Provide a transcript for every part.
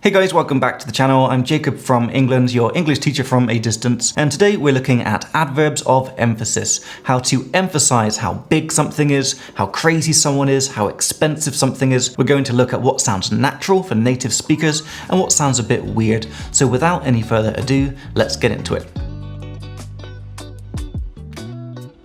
Hey guys, welcome back to the channel. I'm Jacob from England, your English teacher from a distance, and today we're looking at adverbs of emphasis, how to emphasize how big something is, how crazy someone is, how expensive something is. We're going to look at what sounds natural for native speakers and what sounds a bit weird. So without any further ado, let's get into it.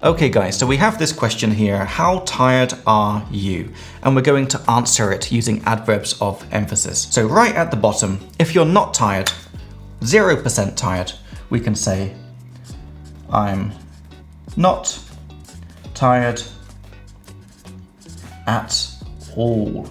Okay guys, so we have this question here, how tired are you? And we're going to answer it using adverbs of emphasis. So right at the bottom, if you're not tired, 0% tired, we can say, I'm not tired at all.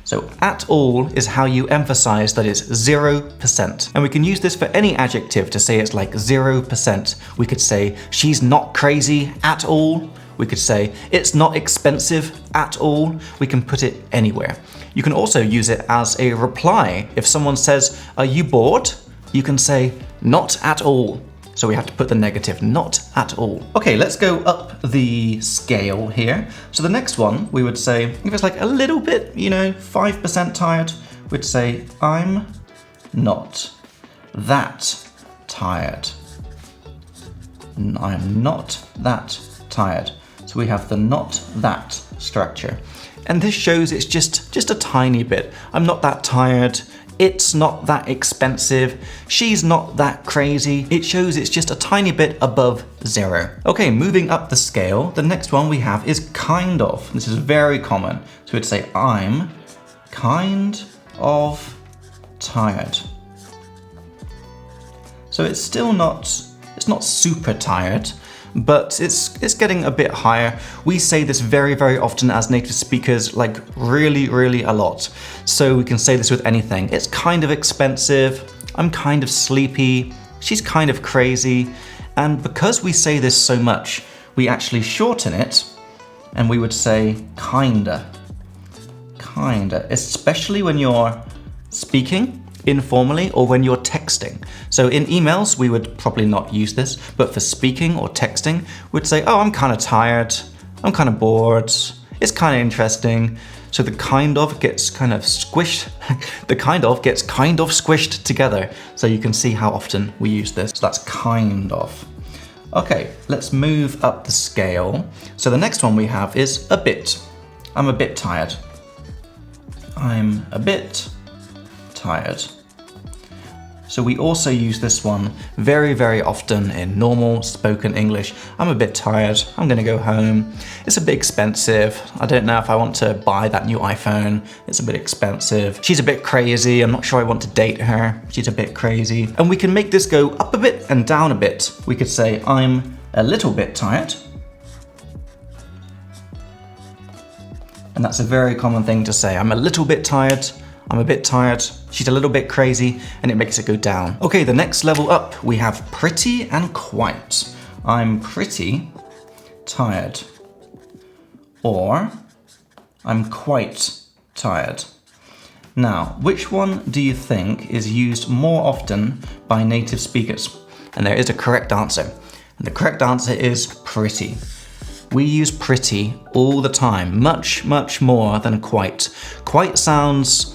So at all is how you emphasize that it's 0%. And we can use this for any adjective to say it's like 0%. We could say, she's not crazy at all. We could say, it's not expensive at all. We can put it anywhere. You can also use it as a reply. If someone says, are you bored? You can say, not at all. So we have to put the negative, not at all. Okay, let's go up the scale here. So the next one, we would say, if it's like a little bit, 5% tired, we'd say, I'm not that tired. I'm not that tired. So we have the not that structure. And this shows it's just a tiny bit. I'm not that tired. It's not that expensive. She's not that crazy. It shows it's just a tiny bit above 0. Okay, moving up the scale, the next one we have is kind of. This is very common. So we'd say, I'm kind of tired. So it's still not super tired, but it's getting a bit higher. We say this very, very often as native speakers, like really, really a lot. So we can say this with anything. It's kind of expensive. I'm kind of sleepy. She's kind of crazy. And because we say this so much, we actually shorten it and we would say kinda, especially when you're speaking informally or when you're texting. So in emails, we would probably not use this, but for speaking or texting, we'd say, oh, I'm kind of tired, I'm kind of bored, it's kind of interesting. So the kind of gets kind of squished, the kind of gets kind of squished together. So you can see how often we use this. So that's kind of. Okay, let's move up the scale. So the next one we have is a bit. I'm a bit tired. I'm a bit tired. So we also use this one very, very often in normal spoken English. I'm a bit tired. I'm gonna go home. It's a bit expensive. I don't know if I want to buy that new iPhone. It's a bit expensive. She's a bit crazy. I'm not sure I want to date her. She's a bit crazy. And we can make this go up a bit and down a bit. We could say, I'm a little bit tired. And that's a very common thing to say. I'm a little bit tired. I'm a bit tired, she's a little bit crazy, and it makes it go down. Okay, the next level up, we have pretty and quite. I'm pretty tired. Or, I'm quite tired. Now, which one do you think is used more often by native speakers? And there is a correct answer. And the correct answer is pretty. We use pretty all the time, much, much more than quite. Quite sounds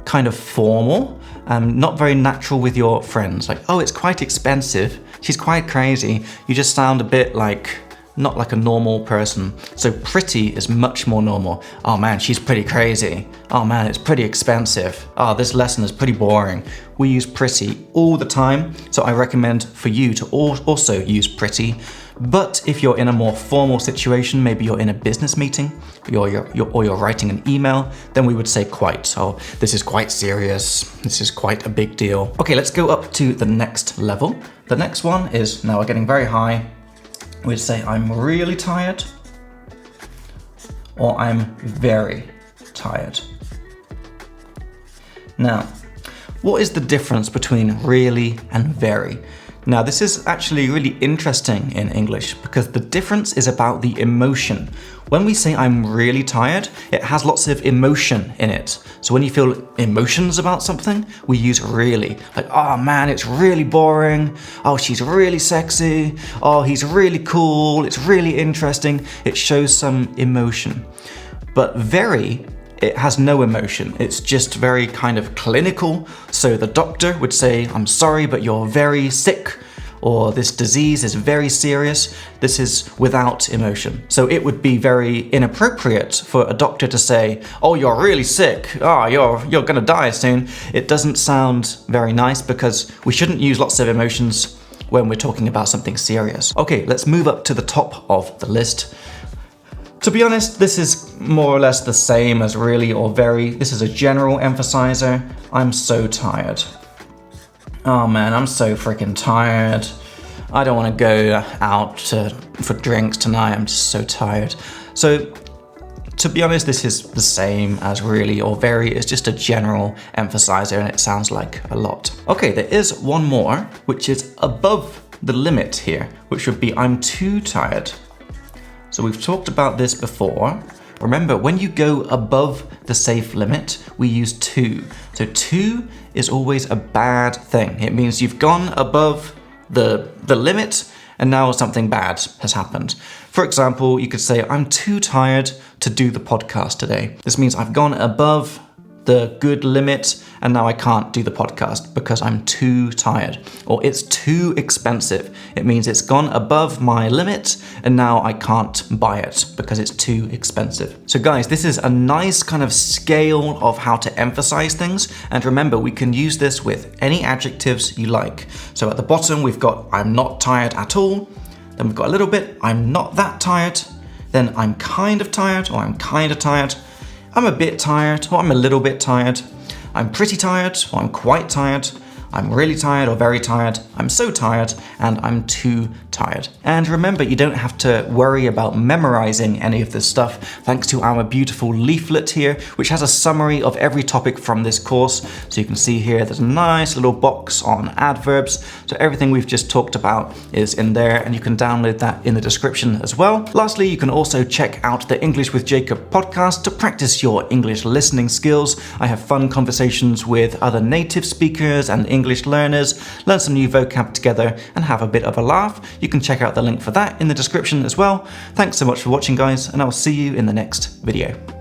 kind of formal, not very natural with your friends. Like, oh, it's quite expensive. She's quite crazy. You just sound a bit like, not like a normal person. So pretty is much more normal. Oh man, she's pretty crazy. Oh man, it's pretty expensive. Oh, this lesson is pretty boring. We use pretty all the time. So I recommend for you to also use pretty. But if you're in a more formal situation, maybe you're in a business meeting, or you're writing an email, then we would say quite. Oh, this is quite serious. This is quite a big deal. Okay, let's go up to the next level. The next one is, now we're getting very high. We'd say, I'm really tired, or I'm very tired. Now, what is the difference between really and very? Now, this is actually really interesting in English because the difference is about the emotion. When we say I'm really tired, it has lots of emotion in it. So when you feel emotions about something, we use really. Like, oh man, it's really boring. Oh, she's really sexy. Oh, he's really cool. It's really interesting. It shows some emotion. But very it has no emotion. It's just very kind of clinical. So the doctor would say, I'm sorry, but you're very sick, or this disease is very serious. This is without emotion. So it would be very inappropriate for a doctor to say, oh, you're really sick. Oh, you're gonna die soon. It doesn't sound very nice because we shouldn't use lots of emotions when we're talking about something serious. Okay, let's move up to the top of the list. To be honest, this is more or less the same as really or very. This is a general emphasizer. I'm so tired. Oh man, I'm so freaking tired. I don't want to go out for drinks tonight. I'm just so tired. So, to be honest, this is the same as really or very. It's just a general emphasizer and it sounds like a lot. Okay, there is one more, which is above the limit here, which would be I'm too tired. So we've talked about this before. Remember, when you go above the safe limit, we use too. So too is always a bad thing. It means you've gone above the limit and now something bad has happened. For example, you could say, I'm too tired to do the podcast today. This means I've gone above the good limit and now I can't do the podcast because I'm too tired. Or it's too expensive. It means it's gone above my limit and now I can't buy it because it's too expensive. So guys, this is a nice kind of scale of how to emphasize things. And remember, we can use this with any adjectives you like. So at the bottom, we've got I'm not tired at all. Then we've got a little bit, I'm not that tired. Then I'm kind of tired, or I'm kind of tired. I'm a bit tired, or I'm a little bit tired. I'm pretty tired, or I'm quite tired. I'm really tired or very tired. I'm so tired, and I'm too tired. And remember, you don't have to worry about memorizing any of this stuff thanks to our beautiful leaflet here, which has a summary of every topic from this course. So you can see here, there's a nice little box on adverbs. So everything we've just talked about is in there, and you can download that in the description as well. Lastly, you can also check out the English with Jacob podcast to practice your English listening skills. I have fun conversations with other native speakers and English learners, learn some new vocab together and have a bit of a laugh. You can check out the link for that in the description as well. Thanks so much for watching, guys, and I'll see you in the next video.